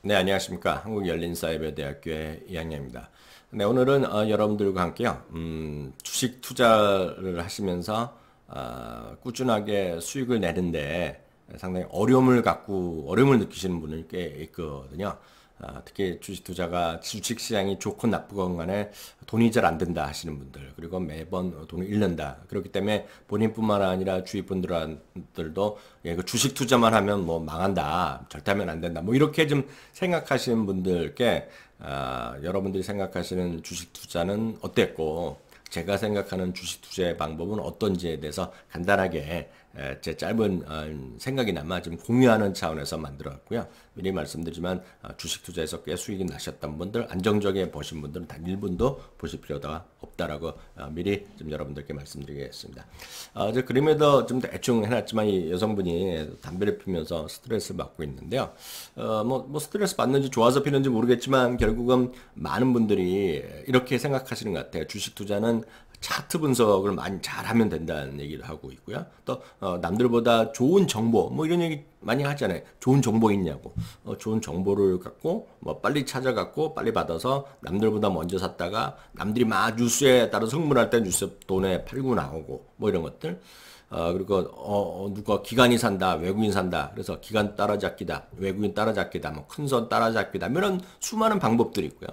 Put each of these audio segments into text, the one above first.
네, 안녕하십니까. 한국열린사이버대학교의 이학년입니다. 네, 오늘은 여러분들과 함께요. 주식 투자를 하시면서 꾸준하게 수익을 내는데 상당히 어려움을 느끼시는 분이 꽤 있거든요. 특히 주식 투자가 주식 시장이 좋건 나쁘건 간에 돈이 잘 안 된다 하시는 분들, 그리고 매번 돈을 잃는다. 그렇기 때문에 본인뿐만 아니라 주위 분들도 그 주식 투자만 하면 뭐 망한다, 절대 하면 안 된다, 뭐 이렇게 좀 생각하시는 분들께 여러분들이 생각하시는 주식 투자는 어땠고 제가 생각하는 주식 투자의 방법은 어떤지에 대해서 간단하게 제 짧은 생각이나마 좀 공유하는 차원에서 만들어왔고요. 미리 말씀드리지만 주식 투자에서 꽤 수익이 나셨던 분들, 안정적에 보신 분들은 단 1분도 보실 필요가 없다라고 미리 좀 여러분들께 말씀드리겠습니다. 저 그림에도 좀 대충 해놨지만 이 여성분이 담배를 피면서 스트레스를 받고 있는데요. 뭐 스트레스 받는지 좋아서 피는지 모르겠지만 결국은 많은 분들이 이렇게 생각하시는 것 같아요. 주식 투자는 차트 분석을 많이 잘하면 된다는 얘기를 하고 있고요. 또 남들보다 좋은 정보 뭐 이런 얘기 많이 하잖아요. 좋은 정보 있냐고. 좋은 정보를 갖고 뭐 빨리 찾아갖고 빨리 받아서 남들보다 먼저 샀다가 남들이 막 뉴스에 따라 흥분할 때 뉴스 돈에 팔고 나오고 뭐 이런 것들. 그리고 누가 기관이 산다, 외국인 산다. 그래서 기관 따라잡기다, 외국인 따라잡기다, 뭐 큰 선 따라잡기다. 이런 수많은 방법들이 있고요.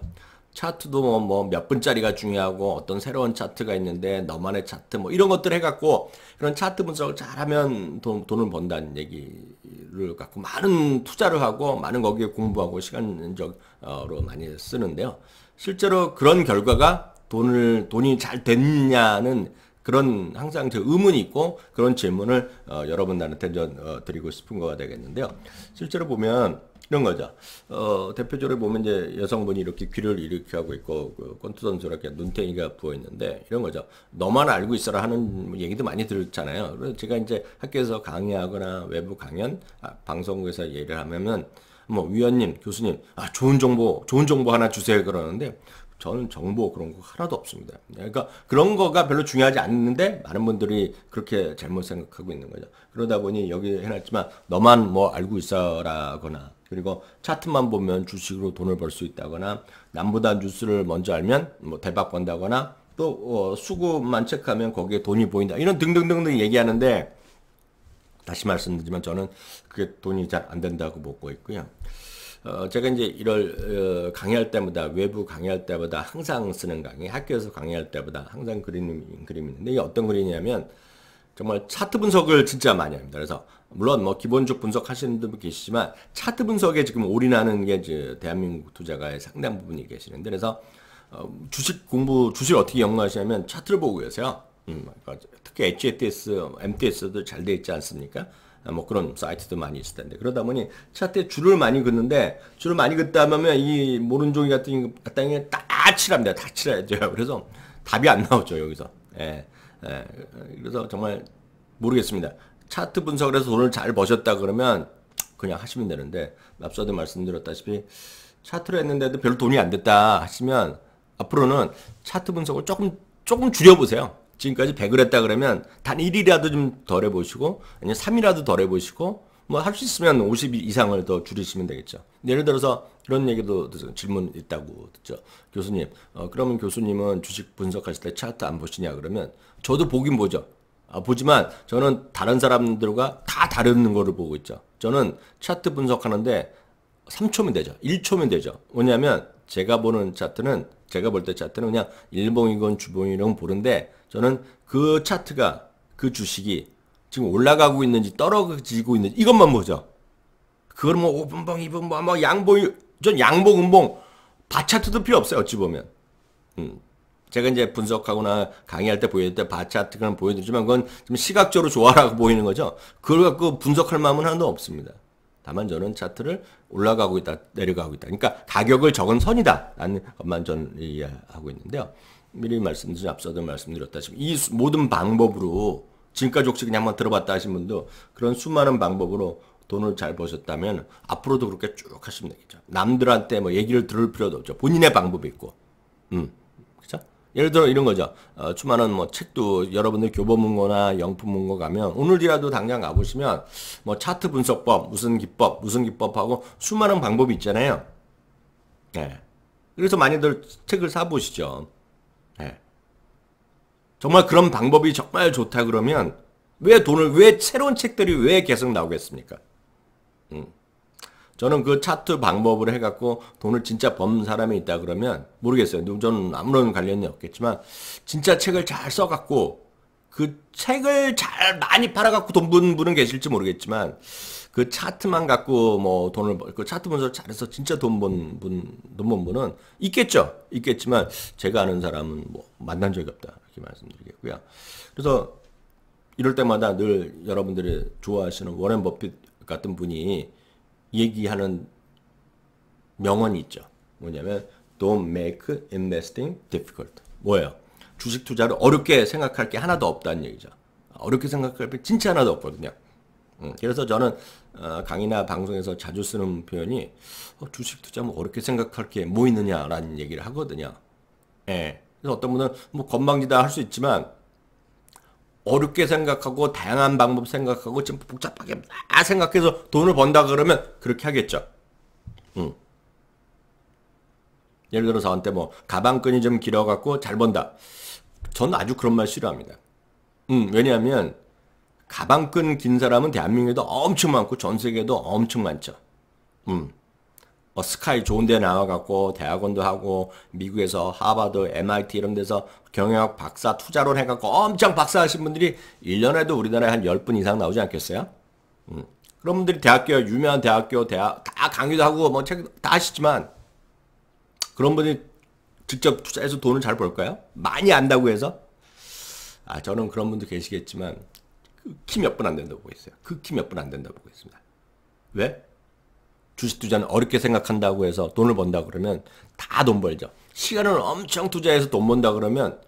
차트도 뭐 몇 분짜리가 중요하고 어떤 새로운 차트가 있는데 너만의 차트 뭐 이런 것들 해갖고 그런 차트 분석을 잘하면 돈을 번다는 얘기를 갖고 많은 투자를 하고 많은 거기에 공부하고 시간적으로 많이 쓰는데요. 실제로 그런 결과가 돈이 잘 됐냐는 그런 항상 저 의문이 있고 그런 질문을 여러분들한테 드리고 싶은 거가 되겠는데요. 실제로 보면 이런 거죠. 대표적으로 보면 이제 여성분이 이렇게 귀를 이렇게 하고 있고, 권투선수로 이렇게 눈탱이가 부어 있는데, 이런 거죠. 너만 알고 있어라 하는 얘기도 많이 들었잖아요. 그래서 제가 이제 학교에서 강의하거나 외부 강연, 방송국에서 얘기를 하면은, 뭐, 위원님, 교수님, 좋은 정보 하나 주세요. 그러는데, 저는 정보 그런 거 하나도 없습니다. 그러니까 그런 거가 별로 중요하지 않는데 많은 분들이 그렇게 잘못 생각하고 있는 거죠. 그러다 보니 여기 해놨지만 너만 뭐 알고 있어라거나 그리고 차트만 보면 주식으로 돈을 벌 수 있다거나 남보다 뉴스를 먼저 알면 뭐 대박 번다거나 또 수급만 체크하면 거기에 돈이 보인다. 이런 등등등등 얘기하는데 다시 말씀드리지만 저는 그게 돈이 잘 안 된다고 보고 있고요. 제가 이제 이럴 강의할 때마다 외부 강의할 때보다 항상 쓰는 강의, 학교에서 강의할 때보다 항상 그림이 있는데 이게 어떤 그림이냐면 정말 차트 분석을 진짜 많이 합니다. 그래서 물론 뭐 기본적 분석하시는 분도 계시지만 차트 분석에 지금 올인하는 게 이제 대한민국 투자가의 상당 부분이 계시는데 그래서 주식 어떻게 연구하시냐면 차트를 보고 계세요. 그러니까 특히 HTS, MTS도 잘 돼 있지 않습니까? 뭐 그런 사이트도 많이 있을 텐데 그러다 보니 차트에 줄을 많이 긋는데 줄을 많이 긋다 보면 이 모른종이 같은 게 다 칠합니다. 다 칠해져요. 그래서 답이 안 나오죠 여기서. 그래서 정말 모르겠습니다. 차트 분석을 해서 돈을 잘 버셨다 그러면 그냥 하시면 되는데 앞서도 말씀드렸다시피 차트를 했는데도 별로 돈이 안 됐다 하시면 앞으로는 차트 분석을 조금 줄여보세요. 지금까지 100을 했다 그러면 단 1이라도 좀 덜 해보시고 아니면 3이라도 덜 해보시고 뭐 할 수 있으면 50 이상을 더 줄이시면 되겠죠. 예를 들어서 그런 얘기도 질문 있다고 듣죠. 교수님, 그러면 교수님은 주식 분석하실 때 차트 안 보시냐 그러면 저도 보긴 보죠. 보지만 저는 다른 사람들과 다 다른 거를 보고 있죠. 저는 차트 분석하는데 3초면 되죠. 1초면 되죠. 왜냐하면 제가 볼 때 차트는 그냥 일봉이건 주봉이건 보는데 저는 그 차트가 그 주식이 지금 올라가고 있는지 떨어지고 있는지 이것만 보죠. 그걸 뭐 5분봉, 2분봉, 뭐 양봉, 전 양봉, 음봉 바차트도 필요 없어요. 어찌 보면. 제가 이제 분석하거나 강의할 때 보여줄 때 바차트는 보여드리지만 그건 좀 시각적으로 좋아라고 보이는 거죠. 그걸 갖고 분석할 마음은 하나도 없습니다. 다만 저는 차트를 올라가고 있다, 내려가고 있다. 그러니까 가격을 적은 선이다. 라는 것만 저는 이해하고 있는데요. 미리 앞서도 말씀드렸다시피 이 모든 방법으로 지금까지 혹시 그냥 한번 들어봤다 하신 분도 그런 수많은 방법으로 돈을 잘 버셨다면 앞으로도 그렇게 쭉 하시면 되겠죠. 남들한테 뭐 얘기를 들을 필요도 없죠. 본인의 방법이 있고. 그죠? 예를 들어 이런 거죠. 수많은 뭐 책도 여러분들 교보문고나 영풍문고 가면 오늘이라도 당장 가보시면 뭐 차트 분석법, 무슨 기법하고 수많은 방법이 있잖아요. 예. 그래서 많이들 책을 사보시죠. 예. 정말 그런 방법이 정말 좋다 그러면 왜 새로운 책들이 왜 계속 나오겠습니까? 저는 그 차트 방법을 해갖고 돈을 진짜 번 사람이 있다 그러면 모르겠어요. 저는 아무런 관련이 없겠지만 진짜 책을 잘 써갖고 그 책을 잘 많이 팔아갖고 돈 버는 분은 계실지 모르겠지만 그 차트만 갖고 뭐 그 차트 분석 잘해서 진짜 돈 번 분은 있겠지만 제가 아는 사람은 뭐 만난 적이 없다 이렇게 말씀드리겠고요. 그래서 이럴 때마다 늘 여러분들이 좋아하시는 워렌 버핏 같은 분이 얘기하는 명언이 있죠. 뭐냐면 Don't make investing difficult. 뭐예요? 주식 투자를 어렵게 생각할 게 하나도 없다는 얘기죠. 어렵게 생각할 게 진짜 하나도 없거든요. 그래서 저는 강의나 방송에서 자주 쓰는 표현이 주식 투자 뭐 어렵게 생각할 게 뭐 있느냐라는 얘기를 하거든요. 예. 그래서 어떤 분은 뭐 건방지다 할 수 있지만 어렵게 생각하고 다양한 방법 생각하고 좀 복잡하게 다 생각해서 돈을 번다 그러면 그렇게 하겠죠. 예를 들어 저한테 뭐 가방끈이 좀 길어갖고 잘 번다. 저는 아주 그런 말 싫어합니다. 왜냐하면 가방끈 긴 사람은 대한민국에도 엄청 많고 전 세계에도 엄청 많죠. 스카이 좋은 데 나와갖고 대학원도 하고 미국에서 하버드, MIT 이런 데서 경영학 박사 투자론 해갖고 엄청 박사하신 분들이 1년에도 우리나라에 한 10분 이상 나오지 않겠어요? 그런 분들이 유명한 대학교 다 강의도 하고 뭐 책 다 하시지만 그런 분이 직접 투자해서 돈을 잘 벌까요? 많이 안다고 해서? 저는 그런 분도 계시겠지만 극히 몇 분 안 된다고 보고 있어요. 극히 몇 분 안 된다고 보고 있습니다. 왜? 주식 투자는 어렵게 생각한다고 해서 돈을 번다 그러면 다 돈 벌죠. 시간을 엄청 투자해서 돈 번다 그러면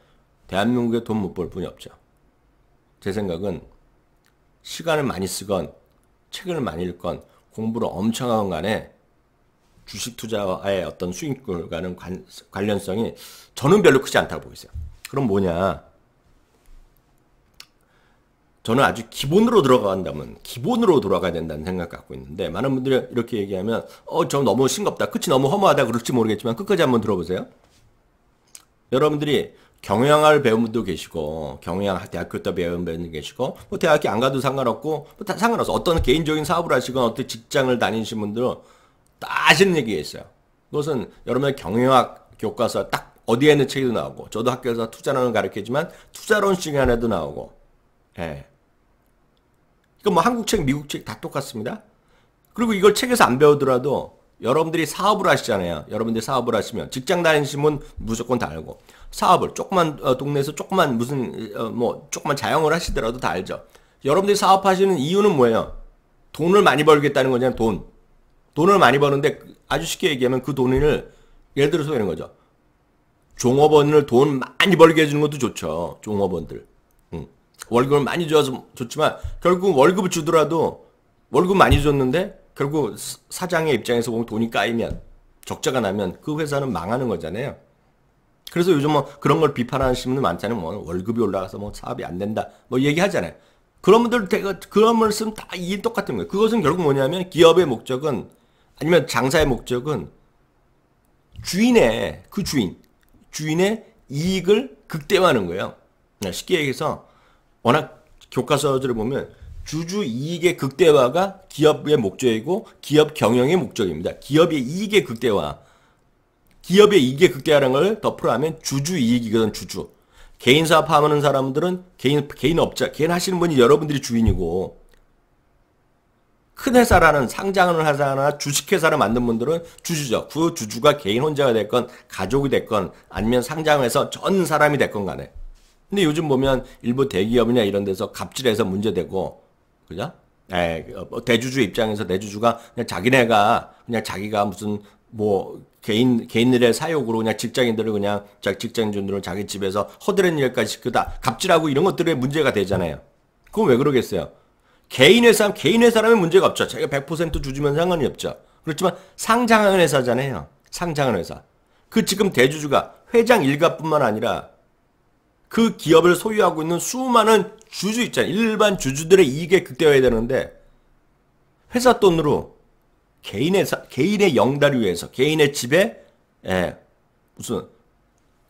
대한민국에 돈 못 벌 분이 없죠. 제 생각은 시간을 많이 쓰건 책을 많이 읽건 공부를 엄청 하건 간에 주식 투자와의 어떤 수익률과는 관련성이 저는 별로 크지 않다고 보고 있어요. 그럼 뭐냐? 저는 아주 기본으로 들어간다면 기본으로 돌아가야 된다는 생각 갖고 있는데 많은 분들이 이렇게 얘기하면 좀 너무 싱겁다. 끝이 너무 허무하다 그럴지 모르겠지만 끝까지 한번 들어보세요. 여러분들이 경영학을 배운 분도 계시고 경영학 대학교 때 배운 분도 계시고 뭐 대학교 안 가도 상관없고 뭐 다 상관없어. 어떤 개인적인 사업을 하시거나 어떤 직장을 다니신 분들은 다 아시는 얘기가 있어요. 그것은 여러분의 경영학 교과서 딱 어디에 있는 책에도 나오고 저도 학교에서 투자론을 가르치지만 투자론 시간에도 나오고 예. 이거 뭐 한국 책, 미국 책 다 똑같습니다. 그리고 이걸 책에서 안 배우더라도 여러분들이 사업을 하시잖아요. 여러분들이 사업을 하시면 직장 다니시면 무조건 다 알고 사업을 조그만 동네에서 조그만 조그만 자영을 하시더라도 다 알죠. 여러분들이 사업하시는 이유는 뭐예요? 돈을 많이 벌겠다는 거잖아요. 돈을 많이 버는데 아주 쉽게 얘기하면 그 돈을 예를 들어서 이런 거죠. 종업원을 돈 많이 벌게 해주는 것도 좋죠. 종업원들. 월급을 많이 줘서 좋지만 결국 월급을 주더라도 월급 많이 줬는데 결국 사장의 입장에서 보면 돈이 까이면 적자가 나면 그 회사는 망하는 거잖아요. 그래서 요즘 뭐 그런 걸 비판하시는 분들 많잖아요. 뭐 월급이 올라가서 뭐 사업이 안 된다 뭐 얘기하잖아요. 그런 분들 그런 말씀 다 이 똑같은 거예요. 그것은 결국 뭐냐면 기업의 목적은 아니면 장사의 목적은 주인의 이익을 극대화하는 거예요. 쉽게 얘기해서 워낙 교과서들을 보면 주주 이익의 극대화가 기업의 목적이고 기업 경영의 목적입니다. 기업의 이익의 극대화. 기업의 이익의 극대화라는 걸 덮으려 하면 주주 이익이거든, 주주. 개인 사업하는 사람들은 개인 업자, 개인 하시는 분이 여러분들이 주인이고 큰 회사라는 상장을 하거나 주식회사를 만든 분들은 주주죠. 그 주주가 개인 혼자가 됐건 가족이 됐건 아니면 상장해서 전 사람이 됐건 간에. 근데 요즘 보면 일부 대기업이나 이런 데서 갑질해서 문제되고, 그죠? 대주주 입장에서 대주주가 그냥 자기가 무슨 뭐 개인들의 사욕으로 그냥 직장인들을 그냥 직장인들은 자기 집에서 허드렛 일까지 시키다 갑질하고 이런 것들에 문제가 되잖아요. 그건 왜 그러겠어요? 개인의 사람의 문제가 없죠. 자기가 100% 주주면 상관이 없죠. 그렇지만 상장한 회사잖아요. 상장한 회사. 그 지금 대주주가 회장 일가뿐만 아니라 그 기업을 소유하고 있는 수많은 주주 있잖아요. 일반 주주들의 이익에 극대화해야 되는데 회사 돈으로 개인의 영달을 위해서 개인의 집에 무슨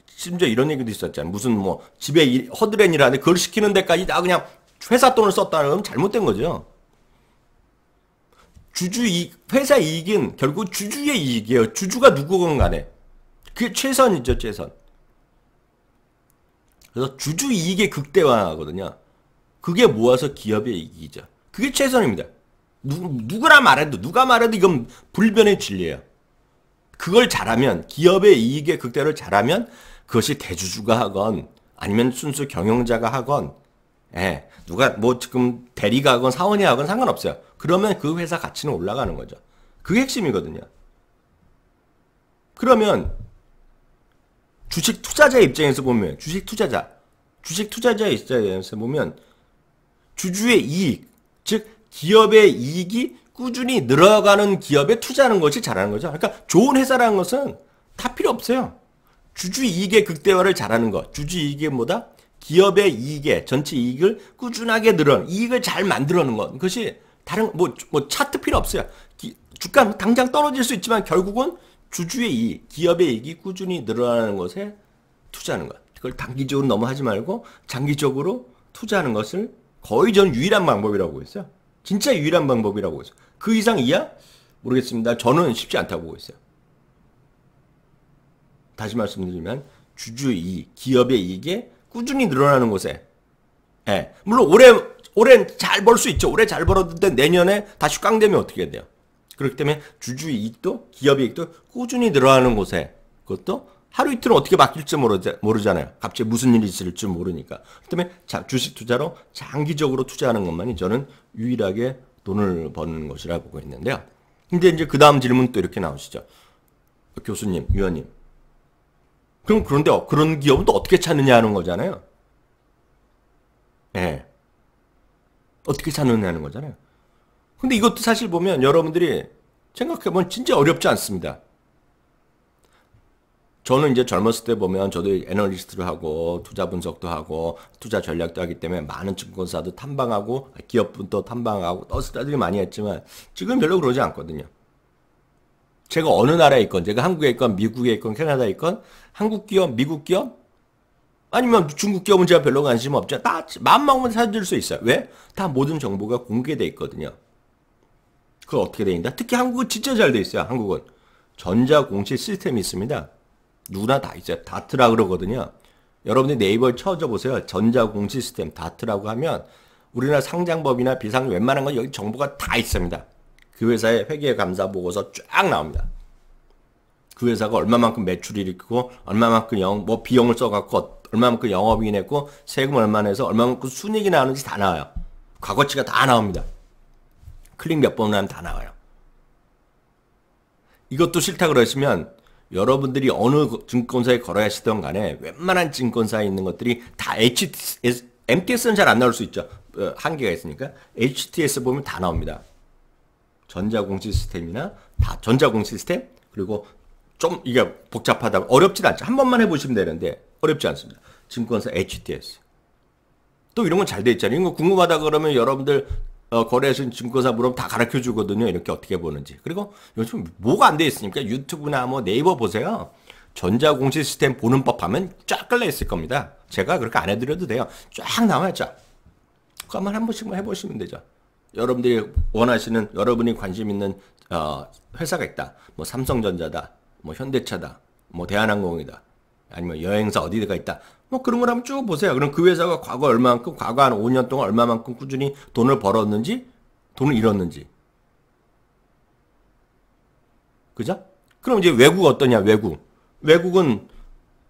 심지어 이런 얘기도 있었잖아요. 무슨 뭐 집에 허드렛 일하는데 그걸 시키는 데까지 다 그냥 회사 돈을 썼다는 건 잘못된 거죠. 회사 이익은 결국 주주의 이익이에요. 주주가 누구건 간에. 그게 최선이죠, 최선. 그래서 주주 이익의 극대화하거든요. 그게 모아서 기업의 이익이죠. 그게 최선입니다. 누가 말해도 이건 불변의 진리예요. 그걸 잘하면, 기업의 이익의 극대화를 잘하면 그것이 대주주가 하건 아니면 순수 경영자가 하건 누가 뭐 지금 대리가 하건 사원이 하건 상관없어요. 그러면 그 회사 가치는 올라가는 거죠. 그게 핵심이거든요. 그러면 주식 투자자 입장에서 보면 주식 투자자 입장에서 보면 주주의 이익, 즉 기업의 이익이 꾸준히 늘어가는 기업에 투자하는 것이 잘하는 거죠. 그러니까 좋은 회사라는 것은 다 필요 없어요. 주주 이익의 극대화를 잘하는 것. 주주 이익이 뭐다? 기업의 이익에 전체 이익을 꾸준하게 이익을 잘 만들어내는 것. 그것이 다른 뭐 차트 필요 없어요. 주가 당장 떨어질 수 있지만 결국은 주주의 이익, 기업의 이익이 꾸준히 늘어나는 것에 투자하는 것. 그걸 단기적으로 너무 하지 말고 장기적으로 투자하는 것을 거의 전 유일한 방법이라고 보고 있어요. 진짜 유일한 방법이라고 보고 있어요. 그 이상 이하? 모르겠습니다. 저는 쉽지 않다고 보고 있어요. 다시 말씀드리면 주주의 이익, 기업의 이익에 꾸준히 늘어나는 곳에 물론 올해 잘 벌 수 있죠. 올해 잘 벌었는데 내년에 다시 꽝 되면 어떻게 돼요? 그렇기 때문에 주주의 이익도 기업의 이익도 꾸준히 늘어나는 곳에 그것도 하루 이틀은 어떻게 바뀔지 모르잖아요. 갑자기 무슨 일이 있을지 모르니까. 그렇기 때문에 주식 투자로 장기적으로 투자하는 것만이 저는 유일하게 돈을 버는 것이라 보고 있는데요. 근데 이제 그 다음 질문 또 이렇게 나오시죠. 교수님, 위원님. 그런데 그런 기업은 또 어떻게 찾느냐 하는 거잖아요. 어떻게 찾느냐 하는 거잖아요. 근데 이것도 사실 보면 여러분들이 생각해보면 진짜 어렵지 않습니다. 저는 이제 젊었을 때 보면 저도 애널리스트를 하고 투자 분석도 하고 투자 전략도 하기 때문에 많은 증권사도 탐방하고 기업분도 탐방하고 너스타들이 많이 했지만 지금 별로 그러지 않거든요. 제가 어느 나라에 있건 제가 한국에 있건 미국에 있건 캐나다에 있건 한국 기업, 미국 기업 아니면 중국 기업은 제가 별로 관심 없죠. 다 마음먹으면 찾을 수 있어요. 왜? 다 모든 정보가 공개돼 있거든요. 그거 어떻게 돼 있나? 특히 한국은 진짜 잘 돼 있어요. 한국은 전자공시 시스템이 있습니다. 누구나 다 있어요. 다트라 그러거든요. 여러분들 네이버에 쳐보세요. 전자공시 시스템 다트라고 하면 우리나라 상장법이나 비상 웬만한 건 여기 정보가 다 있습니다. 그 회사의 회계감사 보고서 쫙 나옵니다. 그 회사가 얼마만큼 매출이 있고 얼마만큼 비용을 써갖고 얼마만큼 영업이익 냈고 세금 얼마 내서 얼마만큼 순이익이 나오는지 다 나와요. 과거치가 다 나옵니다. 클릭 몇 번을 하면 다 나와요. 이것도 싫다 그러시면 여러분들이 어느 증권사에 거래하시던 간에 웬만한 증권사에 있는 것들이 다 MTS는 잘 안 나올 수 있죠. 한계가 있으니까 HTS 보면 다 나옵니다. 전자공시 시스템이나 다 전자공시 시스템 그리고 좀 이게 복잡하다 어렵진 않죠. 한 번만 해보시면 되는데 어렵지 않습니다. 증권사 HTS 또 이런 건 잘 돼 있잖아요. 이런 거 궁금하다 그러면 여러분들 거래하시는 증권사 물어보면 다 가르쳐 주거든요. 이렇게 어떻게 보는지. 그리고 요즘 뭐가 안 돼 있으니까 유튜브나 뭐 네이버 보세요. 전자공시 시스템 보는 법 하면 쫙 깔려 있을 겁니다. 제가 그렇게 안 해드려도 돼요. 쫙 나와있죠. 그거 한번 번씩만 해보시면 되죠. 여러분들이 원하시는 여러분이 관심 있는 회사가 있다. 뭐 삼성전자다. 뭐 현대차다. 뭐 대한항공이다. 아니면 여행사 어디가 있다. 뭐 그런 걸 한번 쭉 보세요. 그럼 그 회사가 과거 얼마만큼 과거 한 5년 동안 얼마만큼 꾸준히 돈을 벌었는지 돈을 잃었는지. 그죠? 그럼 이제 외국 어떠냐 외국은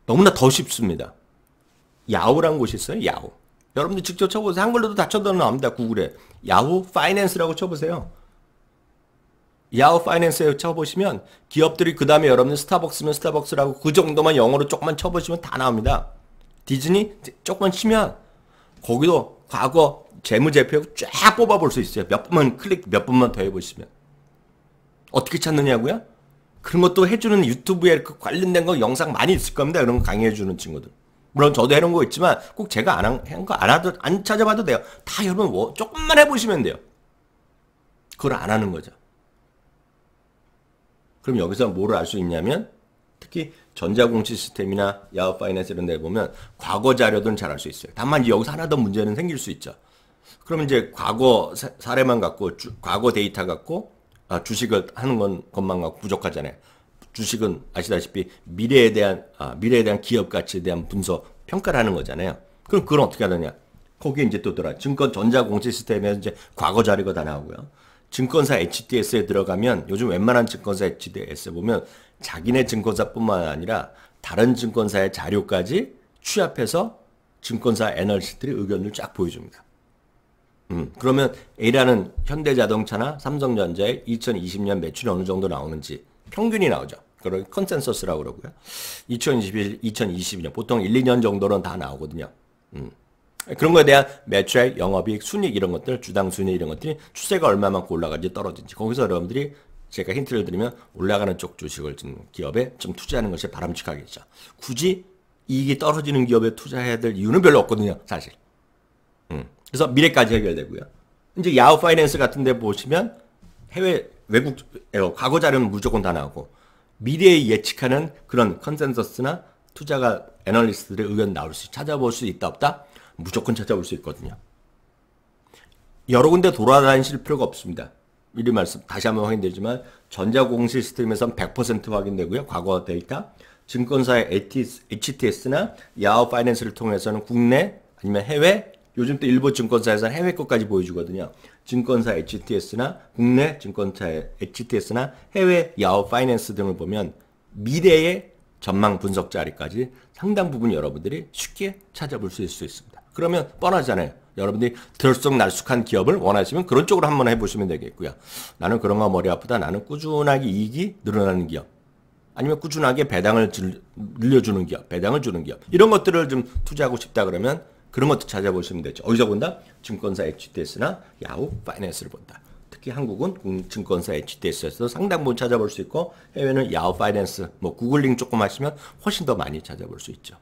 너무나 더 쉽습니다. 야후라는 곳이 있어요. 야후. 여러분들 직접 쳐보세요. 한글로도 다 쳐도 나옵니다. 구글에. 야후 파이낸스라고 쳐보세요. 야후 파이낸스에 쳐보시면 기업들이 그 다음에 여러분들 스타벅스면 스타벅스라고 그 정도만 영어로 조금만 쳐보시면 다 나옵니다. 디즈니 조금만 치면 거기도 과거 재무제표 쫙 뽑아볼 수 있어요. 몇 번만 몇 번만 더 해보시면. 어떻게 찾느냐고요? 그런 것도 해주는 유튜브에 관련된 거 영상 많이 있을 겁니다. 그런 거 강의해주는 친구들. 물론 저도 해놓은 거 있지만 꼭 제가 안 찾아봐도 돼요. 다 여러분 조금만 해보시면 돼요. 그걸 안 하는 거죠. 그럼 여기서 뭐를 알 수 있냐면 특히 전자공 시스템이나 야후 파이낸스 이런 데 보면 과거 자료들은 잘 알 수 있어요. 다만 여기서 하나 더 문제는 생길 수 있죠. 그러면 이제 과거 사례만 갖고 과거 데이터 갖고 주식을 하는 것만 갖고 부족하잖아요. 주식은 아시다시피 미래에 대한 기업 가치에 대한 분석 평가를 하는 거잖아요. 그럼 그걸 어떻게 하느냐? 거기에 이제 또 증권 전자공시 시스템에서 이제 과거 자료가 다 나오고요. 증권사 HTS에 들어가면 요즘 웬만한 증권사 HTS에 보면 자기네 증권사뿐만 아니라 다른 증권사의 자료까지 취합해서 증권사 애널리스트들의 의견을 쫙 보여줍니다. 그러면 A라는 현대자동차나 삼성전자의 2020년 매출이 어느 정도 나오는지 평균이 나오죠. 그걸 컨센서스라고 그러고요. 2021, 2022년 보통 1, 2년 정도는 다 나오거든요. 그런 거에 대한 매출, 영업이익, 순이익 이런 것들, 주당 순이익 이런 것들이 추세가 얼마만큼 올라가는지 떨어진지 거기서 여러분들이 제가 힌트를 드리면 올라가는 쪽 주식을 좀 기업에 좀 투자하는 것이 바람직하겠죠. 굳이 이익이 떨어지는 기업에 투자해야 될 이유는 별로 없거든요, 사실. 그래서 미래까지 해결되고요. 이제 야후 파이낸스 같은 데 보시면 외국 과거 자료는 무조건 다 나오고 미래에 예측하는 그런 컨센서스나 투자가 애널리스트들의 의견 찾아볼 수 있다 없다? 무조건 찾아볼 수 있거든요. 여러 군데 돌아다니실 필요가 없습니다. 미리 말씀 다시 한번 확인되지만 전자공 시스템에서는 100% 확인되고요. 과거 데이터. 증권사의 HTS나 야후 파이낸스를 통해서는 국내 아니면 해외 요즘 또 일부 증권사에서는 해외 것까지 보여주거든요. 증권사 HTS나 국내 증권사의 HTS나 해외 야후 파이낸스 등을 보면 미래의 전망 분석 자리까지 상당 부분 여러분들이 쉽게 찾아볼 수 있습니다. 그러면 뻔하잖아요. 여러분들이 들썩날쑥한 기업을 원하시면 그런 쪽으로 한번 해보시면 되겠고요. 나는 그런 거 머리 아프다. 나는 꾸준하게 이익이 늘어나는 기업. 아니면 꾸준하게 배당을 늘려주는 기업, 배당을 주는 기업. 이런 것들을 좀 투자하고 싶다 그러면 그런 것도 찾아보시면 되죠. 어디서 본다? 증권사 HTS나 야후 파이낸스를 본다. 특히 한국은 증권사 HTS에서 상당 부분 찾아볼 수 있고 해외는 야후 파이낸스, 구글링 조금 하시면 훨씬 더 많이 찾아볼 수 있죠.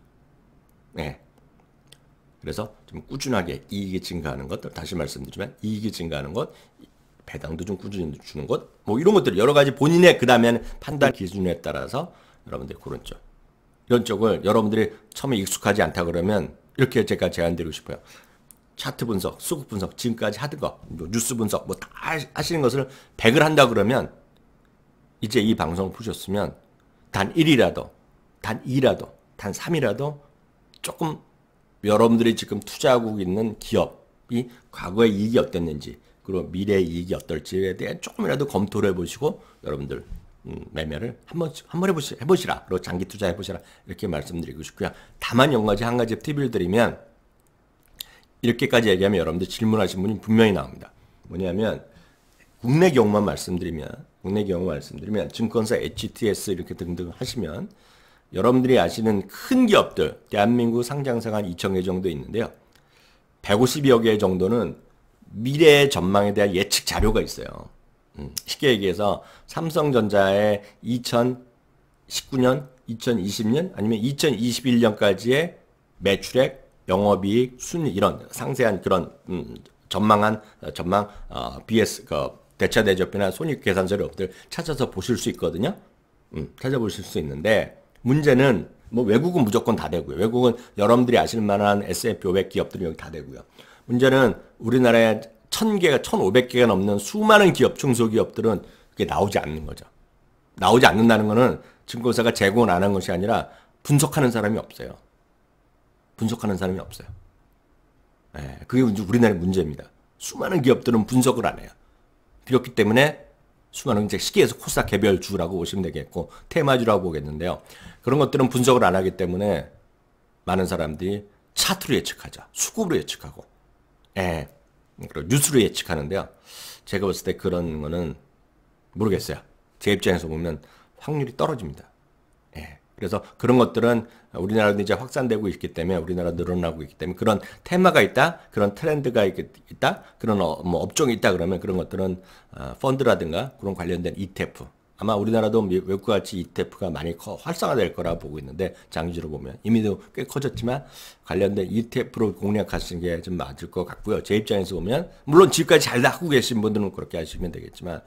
네. 그래서 좀 꾸준하게 이익이 증가하는 것들, 다시 말씀드리지만 이익이 증가하는 것, 배당도 좀 꾸준히 주는 것, 이런 것들 여러 가지 본인의 그 다음에는 판단 기준에 따라서 여러분들이 그런 쪽, 이런 쪽을 여러분들이 처음에 익숙하지 않다 그러면 이렇게 제가 제안드리고 싶어요. 차트 분석, 수급 분석, 지금까지 하던 거, 뉴스 분석 다 하시는 것을 100을 한다 그러면 이제 이 방송을 보셨으면 단 1이라도, 단 2라도, 단 3이라도 조금 여러분들이 지금 투자하고 있는 기업이 과거의 이익이 어땠는지 그리고 미래의 이익이 어떨지에 대해 조금이라도 검토를 해보시고 여러분들 매매를 한번 해보시라. 그리고 장기 투자 해보시라. 이렇게 말씀드리고 싶고요. 다만 한 가지 팁을 드리면 이렇게까지 얘기하면 여러분들 질문하신 분이 분명히 나옵니다. 뭐냐면 국내 경우만 말씀드리면 증권사 HTS 이렇게 등등 하시면 여러분들이 아시는 큰 기업들 대한민국 상장사가 한 2,000개 정도 있는데요. 150여 개 정도는 미래의 전망에 대한 예측 자료가 있어요. 쉽게 얘기해서 삼성전자의 2019년, 2020년 아니면 2021년까지의 매출액, 영업이익, 순위 이런 상세한 그런 전망 BS 대차 대조표나 손익 계산서를 여러분들 찾아서 보실 수 있거든요. 찾아보실 수 있는데 문제는 외국은 무조건 다 되고요. 외국은 여러분들이 아실 만한 S&P 500 기업들이 여기 다 되고요. 문제는 우리나라에 1,000개가 1,500개가 넘는 수많은 기업, 중소기업들은 그게 나오지 않는 거죠. 나오지 않는다는 거는 증권사가 제공을 안 한 것이 아니라 분석하는 사람이 없어요. 네, 그게 우리나라의 문제입니다. 수많은 기업들은 분석을 안 해요. 그렇기 때문에 수많은 이제 쉽게 해서 코스닥 개별주라고 보시면 되겠고 테마주라고 보겠는데요. 그런 것들은 분석을 안 하기 때문에 많은 사람들이 차트로 예측하죠. 수급으로 예측하고 그리고 뉴스로 예측하는데요. 제가 봤을 때 그런 거는 모르겠어요. 제 입장에서 보면 확률이 떨어집니다. 그래서 그런 것들은 우리나라도 이제 확산되고 있기 때문에 우리나라 늘어나고 있기 때문에 그런 테마가 있다, 그런 트렌드가 있다, 그런 업종이 있다 그러면 그런 것들은 펀드라든가 그런 관련된 ETF 아마 우리나라도 외국과 같이 ETF가 많이 활성화될 거라 보고 있는데 장기적으로 보면 이미도 꽤 커졌지만 관련된 ETF로 공략하시는 게 좀 맞을 것 같고요. 제 입장에서 보면 물론 지금까지 잘 하고 계신 분들은 그렇게 하시면 되겠지만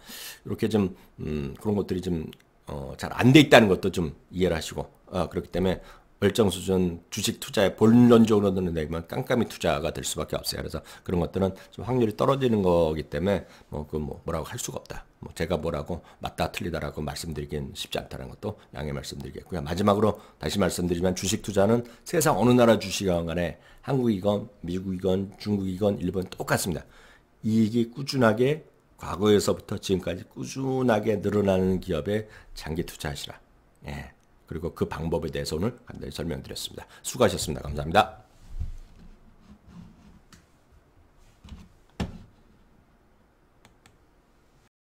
이렇게 좀 그런 것들이 좀 잘 안 돼 있다는 것도 좀 이해를 하시고 그렇기 때문에 일정 수준 주식 투자에 본론적으로는 내면 깜깜이 투자가 될 수밖에 없어요. 그래서 그런 것들은 좀 확률이 떨어지는 거기 때문에 뭐라고 할 수가 없다. 제가 뭐라고 맞다 틀리다라고 말씀드리긴 쉽지 않다는 것도 양해 말씀드리겠고요. 마지막으로 다시 말씀드리지만 주식 투자는 세상 어느 나라 주식이건 간에 한국이건 미국이건 중국이건 일본 똑같습니다. 이익이 꾸준하게 과거에서부터 지금까지 꾸준하게 늘어나는 기업에 장기 투자하시라. 예. 그리고 그 방법에 대해서 오늘 간단히 설명드렸습니다. 수고하셨습니다. 감사합니다.